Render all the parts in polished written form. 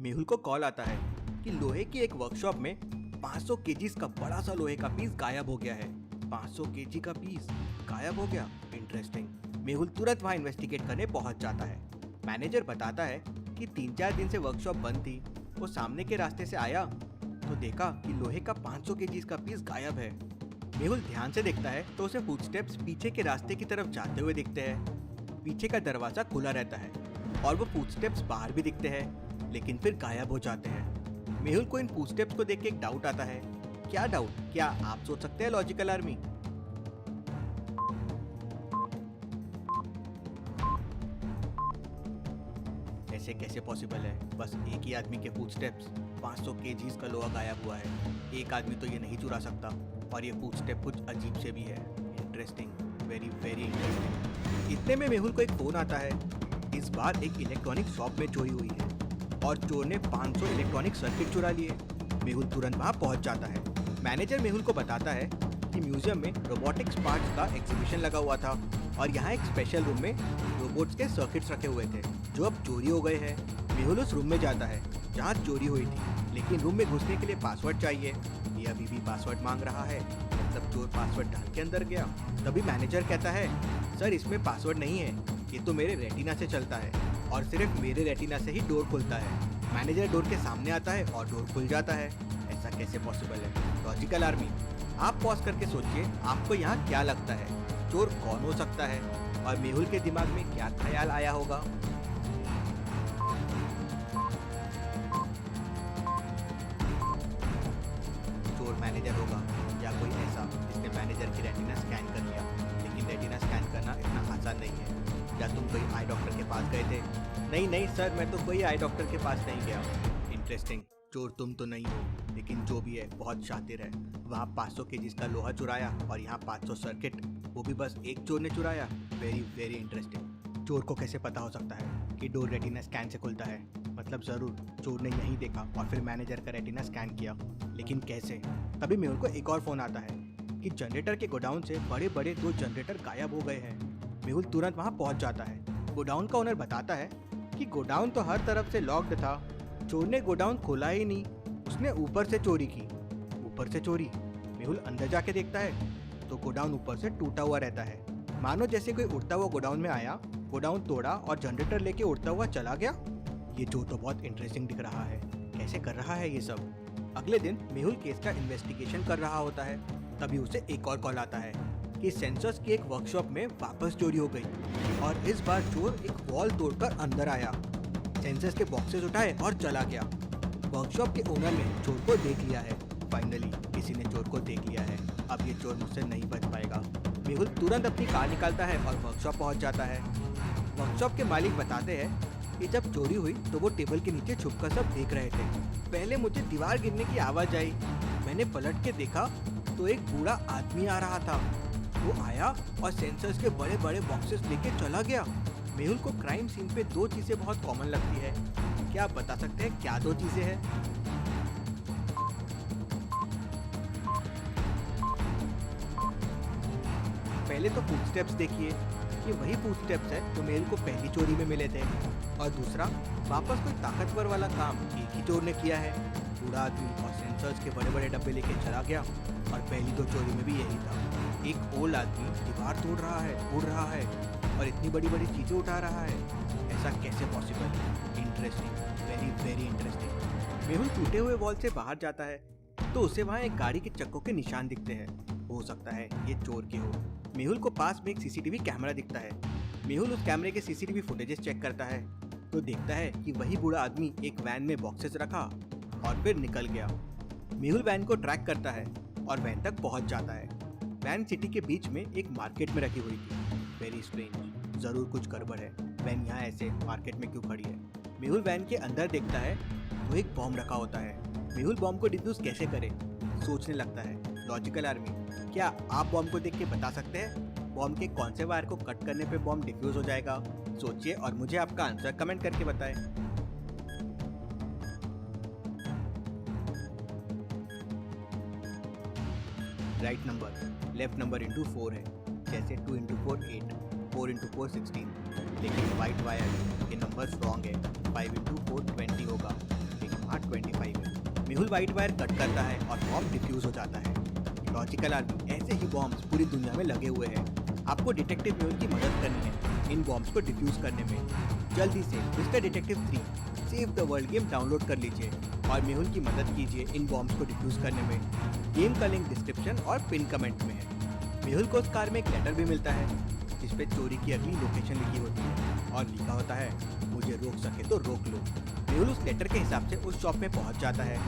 मेहुल को कॉल आता है कि लोहे की एक वर्कशॉप में 500 केजीज का बड़ा सा लोहे का पीस गायब हो गया है। 500 केजी का पीस गायब हो गया, इंटरेस्टिंग। मेहुल तुरंत वहाँ इन्वेस्टिगेट करने पहुंच जाता है। मैनेजर बताता है कि 3-4 दिन से वर्कशॉप बंद थी। वो सामने के रास्ते से आया तो देखा कि लोहे का 500 केजीज का पीस गायब है। मेहुल ध्यान से देखता है तो उसे फुटस्टेप्स पीछे के रास्ते की तरफ जाते हुए दिखते हैं। पीछे का दरवाजा खुला रहता है और वो फुटस्टेप्स बाहर भी दिखते हैं, लेकिन फिर गायब हो जाते हैं। मेहुल को इन फुटस्टेप्स को देख के एक डाउट आता है। क्या डाउट? क्या आप सोच सकते हैं लॉजिकल आर्मी? ऐसे कैसे पॉसिबल है? बस एक ही आदमी के फुटस्टेप्स, 500 केजीज का लोहा गायब हुआ है। एक आदमी तो ये नहीं चुरा सकता, और ये फुटस्टेप कुछ अजीब से भी है। Interesting, very very interesting. इतने में मेहुल को एक फोन आता है। इस बार एक इलेक्ट्रॉनिक शॉप में चोरी हुई है और चोर ने 500 इलेक्ट्रॉनिक सर्किट चुरा लिए। मेहुल तुरंत वहां पहुंच जाता है। मैनेजर मेहुल को बताता है कि म्यूजियम में रोबोटिक्स पार्ट्स का एग्जीबिशन लगा हुआ था और यहाँ एक स्पेशल रूम में रोबोट्स के सर्किट्स रखे हुए थे जो अब चोरी हो गए हैं। मेहुल उस रूम में जाता है जहाँ चोरी हुई थी, लेकिन रूम में घुसने के लिए पासवर्ड चाहिए। ये अभी भी पासवर्ड मांग रहा है। मतलब चोर पासवर्ड डाल के अंदर गया। तभी मैनेजर कहता है, सर इसमें पासवर्ड नहीं है, ये तो मेरे रेटिना से चलता है और सिर्फ मेरे रेटिना से ही डोर खुलता है। मैनेजर डोर के सामने आता है और डोर खुल जाता है। ऐसा कैसे पॉसिबल है? लॉजिकल आर्मी, आप पॉज करके सोचिए, आपको यहाँ क्या लगता है चोर कौन हो सकता है? और मेहुल के दिमाग में क्या ख्याल आया होगा? चोर मैनेजर होगा या कोई ऐसा जिसने मैनेजर की रेटिना स्कैन कर लिया। लेकिन रेटिना स्कैन करना इतना आसान नहीं है। क्या तुम कोई आई डॉक्टर के पास गए थे? नहीं सर, मैं तो कोई आई डॉक्टर के पास नहीं गया। इंटरेस्टिंग, चोर तुम तो नहीं हो, लेकिन जो भी है बहुत शातिर है। वहाँ 500 केजीज का लोहा चुराया और यहाँ 500 सर्किट, वो भी बस एक चोर ने चुराया। Very very interesting. चोर को कैसे पता हो सकता है कि डोर रेटिना स्कैन से खुलता है? मतलब जरूर चोर ने यही देखा और फिर मैनेजर का रेटिना स्कैन किया, लेकिन कैसे? तभी मेहुल को एक और फोन आता है कि जनरेटर के गोडाउन से बड़े बड़े 2 जनरेटर गायब हो गए हैं। मेहुल तुरंत वहाँ पहुँच जाता है। गोडाउन का ओनर बताता है कि गोडाउन तो हर तरफ से लॉक्ड था, चोर ने गोडाउन खोला ही नहीं, उसने ऊपर से चोरी की। ऊपर से चोरी? मेहुल अंदर जाके देखता है तो गोडाउन ऊपर से टूटा हुआ रहता है, मानो जैसे कोई उड़ता हुआ गोडाउन में आया, गोडाउन तोड़ा और जनरेटर लेके उड़ता हुआ चला गया। ये चोर तो बहुत इंटरेस्टिंग दिख रहा है, कैसे कर रहा है ये सब? अगले दिन मेहुल केस का इन्वेस्टिगेशन कर रहा होता है। तभी उसे एक और कॉल आता है कि सेंसर्स की एक वर्कशॉप में वापस चोरी हो गई और इस बार चोर एक वॉल तोड़कर अंदर आया, सेंसर्स के बॉक्सेस उठाए और चला गया। वर्कशॉप के ओनर ने चोर को देख लिया है। फाइनली किसी ने चोर को देख लिया है। अब ये चोर मुझसे नहीं बच पाएगा। मेहुल तुरंत अपनी कार निकालता है और वर्कशॉप पहुंच जाता है। वर्कशॉप के मालिक बताते हैं कि जब चोरी हुई तो वो टेबल के नीचे छुपकर सब देख रहे थे। पहले मुझे दीवार गिरने की आवाज आई, मैंने पलट के देखा तो एक बूढ़ा आदमी आ रहा था। वो आया और सेंसर्स के बड़े बड़े बॉक्सेस लेके चला गया। मेहुल को क्राइम सीन पे 2 चीजें बहुत कॉमन लगती है। क्या आप बता सकते हैं क्या 2 चीजें हैं? पहले तो फुटस्टेप्स देखिए, ये वही फुटस्टेप्स है जो मेहुल को पहली चोरी में मिले थे। और दूसरा, वापस कोई ताकतवर वाला काम एक ही चोर ने किया है। बूढ़ा आदमी और सेंसर्स के बड़े बड़े डब्बे लेके चला गया और पहली 2 चोरी में भी यही था। एक ओल्ड आदमी दीवार तोड़ रहा है, उड़ रहा है और इतनी बड़ी बड़ी चीजें उठा रहा है। ऐसा कैसे possible? Interesting, very very interesting. Mehul टूटे हुए वॉल से बाहर जाता है तो उसे वहाँ एक गाड़ी के चक्कों के निशान दिखते हैं। हो सकता है ये चोर के हो। मेहुल को पास में एक सीसीटीवी कैमरा दिखता है। मेहुल उस कैमरे के सीसीटीवी फुटेजेस चेक करता है तो देखता है कि वही बूढ़ा आदमी एक वैन में बॉक्सेस रखा और फिर निकल गया। मेहुल वैन को ट्रैक करता है और वैन तक पहुंच जाता है। वैन सिटी के बीच में एक मार्केट में रखी हुई थी। वेरी स्ट्रेंज, जरूर कुछ गड़बड़ है। वैन यहाँ ऐसे मार्केट में क्यों खड़ी है? मेहुल वैन के अंदर देखता है तो एक बॉम्ब रखा होता है। मेहुल बॉम्ब को डिफ्यूज कैसे करे? सोचने लगता है। लॉजिकल आर्मी, क्या आप बॉम्ब को देख के बता सकते हैं बॉम्ब के कौन से वायर को कट करने पे बॉम्ब डिफ्यूज हो जाएगा? सोचिए और मुझे आपका आंसर कमेंट करके बताएं। Right number left number into 4 है, जैसे 2 इंटू 4 8, 4 इंटू 4 16। लेकिन वाइट वायर के नंबर रॉन्ग है, 5 इंटू 4 20 होगा। मेहुल व्हाइट वायर कट करता है और बॉम्ब डिफ्यूज हो जाता है। लॉजिकल आर्मी ऐसे ही बॉम्ब्स पूरी दुनिया में लगे हुए हैं। आपको डिटेक्टिव मेहुल की मदद करनी है इन बॉम्ब्स को डिफ्यूज करने में। जल्दी से mister detective 3 save the world game download कर लीजिए और मेहुल की मदद कीजिए इन बॉम्ब्स को डिफ्यूज करने में। गेम का लिंक डिस्क्रिप्शन और पिन कमेंट में है। मेहुल को उस कार में एक लेटर भी मिलता है जिसपे चोरी की अगली लोकेशन लिखी होती है और लिखा होता है, मुझे रोक सके तो रोक लो। मेहुल उस लेटर के हिसाब से उस शॉप में पहुंच जाता है।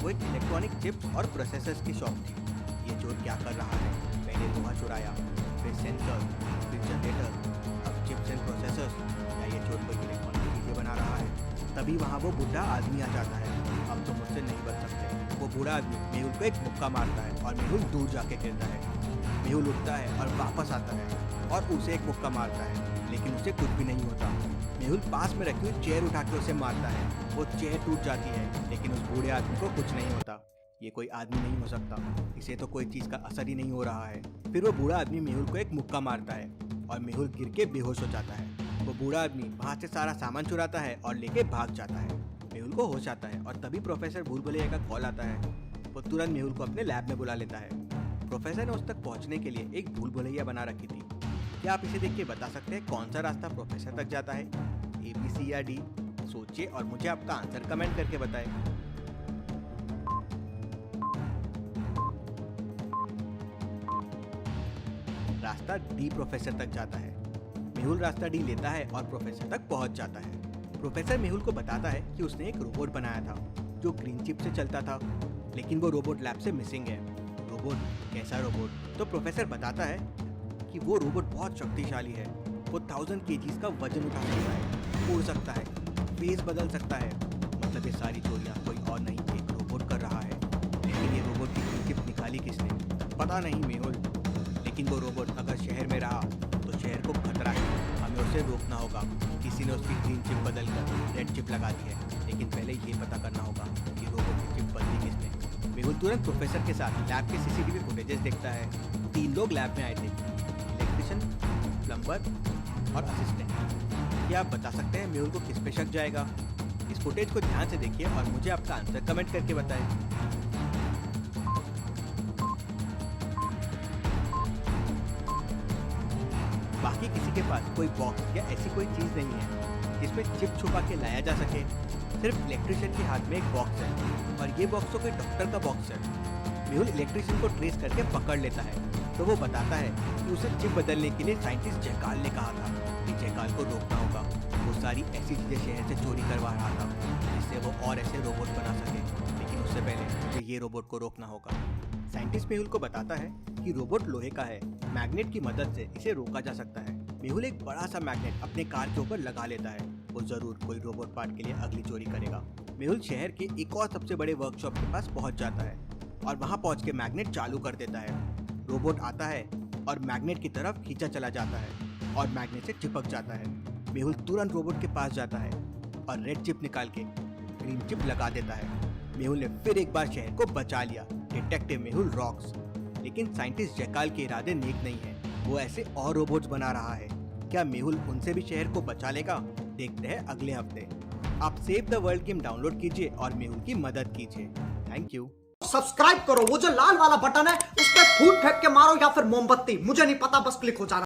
वो एक इलेक्ट्रॉनिक चिप्स और प्रोसेसर्स की शॉप थी। ये चोर क्या कर रहा है? पहले लोहा चुराया, फिर सेंसर, फिर जनरेटर, अब चिप्स एंड प्रोसेसर्स। क्या ये चोर कोई इलेक्ट्रॉनिक चीजें बना रहा है? तभी वहाँ वो बूढ़ा आदमी आ जाता है। अब तो मुझसे नहीं बच सकते। वो बूढ़ा आदमी मेहुल को एक मुक्का मारता है और मेहुल दूर जाके गिरता है। मेहुल उठता है और वापस आता है और उसे एक मुक्का मारता है, लेकिन उसे कुछ भी नहीं होता। मेहुल पास में रखी हुई चेयर उठा के उसे मारता है। वो चेयर टूट जाती है, लेकिन उस बूढ़े आदमी को कुछ नहीं होता। ये कोई आदमी नहीं हो सकता, इसे तो कोई चीज का असर ही नहीं हो रहा है। फिर वो बूढ़ा आदमी मेहुल को एक मुक्का मारता है और मेहुल गिर के बेहोश हो जाता है। वो बूढ़ा आदमी वहाँ से सारा सामान चुराता है और लेके भाग जाता है। मेहुल को होश आता है और तभी प्रोफेसर भूल भुलैया का कॉल आता है। वो तुरंत मेहुल को अपने लैब में बुला लेता है। प्रोफेसर ने उस तक पहुंचने के लिए एक भूल भुलैया बना रखी थी। क्या आप इसे देख के बता सकते हैं कौन सा रास्ता प्रोफेसर तक जाता है? A, B, C या D? सोचिए और मुझे आपका आंसर कमेंट करके बताएं। रास्ता डी प्रोफेसर तक जाता है। मेहुल रास्ता डी लेता है और प्रोफेसर तक पहुंच जाता है। प्रोफेसर मेहुल को बताता है कि उसने एक रोबोट बनाया था जो ग्रीन चिप से चलता था, लेकिन वो रोबोट लैब से मिसिंग है। रोबोट? कैसा रोबोट? तो प्रोफेसर बताता है कि वो रोबोट बहुत शक्तिशाली है। वो 1000 kgs का वजन उठा सकता है, उड़ सकता है, फेस बदल सकता है। मतलब ये सारी चोरियां कोई और नहीं, एक रोबोट कर रहा है। लेकिन ये रोबोट की ग्रीन चिप निकाली किसने? पता नहीं मेहुल। लेकिन वो रोबोट अगर शहर में रहा तो शहर को खतरा है। हमें उसे रोकना होगा। किसी ने उसकी ग्रीन चिप बदल कर रेड चिप लगा दी है, लेकिन पहले ये पता करना होगा कि रोबोट की चिप बदली किसने। मेहुल तुरंत प्रोफेसर के साथ लैब के CCTV फुटेजेस देखता है। 3 लोग लैब में आए थे, इलेक्ट्रिशियन, प्लम्बर और असिस्टेंट। क्या आप बता सकते हैं मेहुल को किस पे शक जाएगा? इस फुटेज को ध्यान से देखिए और मुझे आपका आंसर कमेंट करके बताएं। बाकी किसी के पास कोई बॉक्स या ऐसी कोई चीज नहीं है जिसमें चिप छुपा के लाया जा सके। सिर्फ इलेक्ट्रिशियन के हाथ में एक बॉक्स है और ये बॉक्स तो कोई डॉक्टर का बॉक्स है। मेहुल इलेक्ट्रिशियन को ट्रेस करके पकड़ लेता है तो वो बताता है कि उसे चिप बदलने के लिए साइंटिस्ट जयकाल ने कहा था कि जयकाल को रोकना होगा। वो सारी ऐसी चीजें शहर से चोरी करवा रहा था जिससे वो और ऐसे रोबोट बना सके, लेकिन उससे पहले मुझे ये रोबोट को रोकना होगा। साइंटिस्ट मेहुल को बताता है कि रोबोट लोहे का है, मैग्नेट की मदद से इसे रोका जा सकता है। मेहुल एक बड़ा सा मैग्नेट अपने कार के ऊपर लगा लेता है। वो जरूर कोई रोबोट पार्ट के लिए अगली चोरी करेगा। मेहुल शहर के एक और सबसे बड़े वर्कशॉप के पास पहुंच जाता है और वहां पहुंच के मैग्नेट चालू कर देता है। रोबोट आता है और मैग्नेट की तरफ खींचा चला जाता है और मैग्नेट से चिपक जाता है। मेहुल तुरंत रोबोट के पास जाता है और रेड चिप निकाल के ग्रीन चिप लगा देता है। मेहुल ने फिर एक बार शहर को बचा लिया। Detective Mehul rocks. लेकिन साइंटिस्ट जयकाल के इरादे नेक नहीं है। वो ऐसे और रोबोट्स बना रहा है। क्या मेहुल उनसे भी शहर को बचा लेगा? देखते हैं अगले हफ्ते। आप save the world game download कीजिए और मेहुल की मदद कीजिए। Thank you. सब्सक्राइब करो, वो जो लाल वाला बटन है उस पर फूट फेंक के मारो या फिर मोमबत्ती, मुझे नहीं पता, बस क्लिक हो जाना।